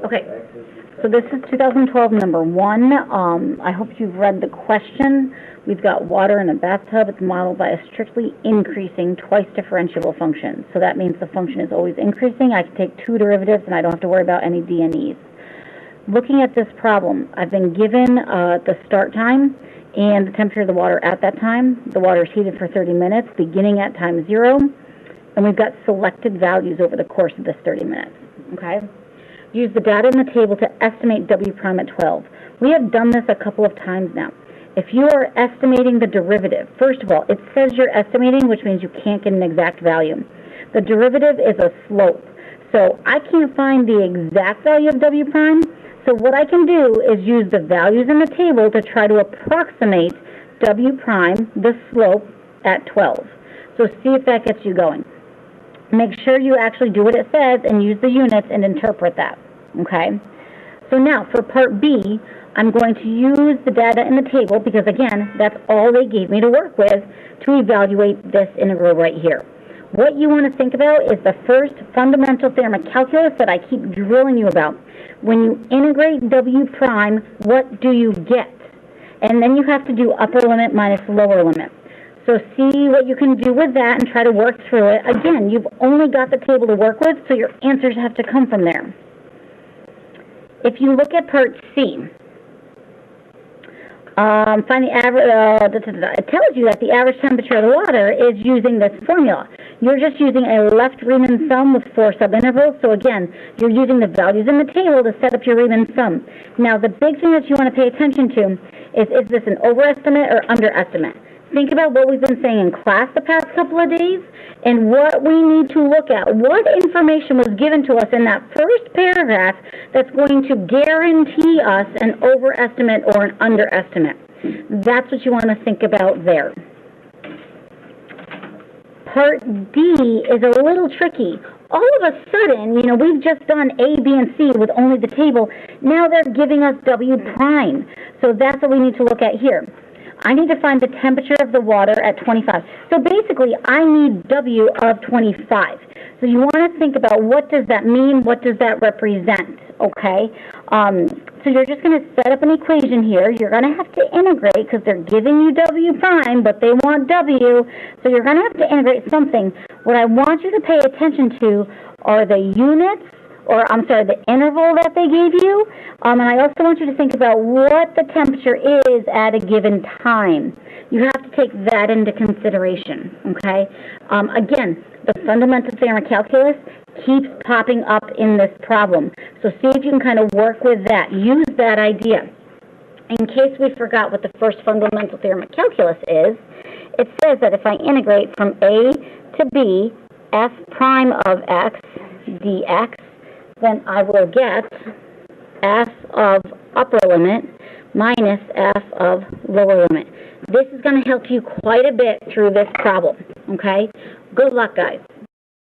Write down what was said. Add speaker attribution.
Speaker 1: Okay, so this is 2012 number 1. I hope you've read the question. We've got water in a bathtub. It's modeled by a strictly increasing twice differentiable function. So that means the function is always increasing. I can take 2 derivatives and I don't have to worry about any d and e's. Looking at this problem, I've been given the start time and the temperature of the water at that time. The water is heated for 30 minutes, beginning at time 0, and we've got selected values over the course of this 30 minutes. Okay? Use the data in the table to estimate W prime at 12. We have done this a couple of times now. If you are estimating the derivative, first of all, it says you're estimating, which means you can't get an exact value. The derivative is a slope. So I can't find the exact value of W prime. So what I can do is use the values in the table to try to approximate W prime, the slope, at 12. So see if that gets you going. Make sure you actually do what it says and use the units and interpret that. Okay? So now for part B, I'm going to use the data in the table because, again, that's all they gave me to work with to evaluate this integral right here. What you want to think about is the first fundamental theorem of calculus that I keep drilling you about. When you integrate W prime, what do you get? And then you have to do upper limit minus lower limit. So see what you can do with that and try to work through it. Again, you've only got the table to work with, so your answers have to come from there. If you look at part C, find the average, it tells you that the average temperature of the water is using this formula. You're just using a left Riemann sum with 4 subintervals. So again, you're using the values in the table to set up your Riemann sum. Now, the big thing that you want to pay attention to is this an overestimate or underestimate? Think about what we've been saying in class the past couple of days and what we need to look at. What information was given to us in that first paragraph that's going to guarantee us an overestimate or an underestimate? That's what you want to think about there. Part D is a little tricky. All of a sudden, we've just done A, B, and C with only the table. Now they're giving us W prime. So that's what we need to look at here. I need to find the temperature of the water at 25. So basically, I need W of 25. So you want to think about what does that mean? What does that represent? Okay? So you're just going to set up an equation here. You're going to have to integrate because they're giving you W prime, but they want W. So you're going to have to integrate something. What I want you to pay attention to are the units, the interval that they gave you. And I also want you to think about what the temperature is at a given time. You have to take that into consideration, okay? Again, the fundamental theorem of calculus keeps popping up in this problem. So see if you can kind of work with that. Use that idea. In case we forgot what the first fundamental theorem of calculus is, it says that if I integrate from A to B, f prime of x dx, then I will get f of upper limit minus f of lower limit. This is going to help you quite a bit through this problem, okay? Good luck, guys.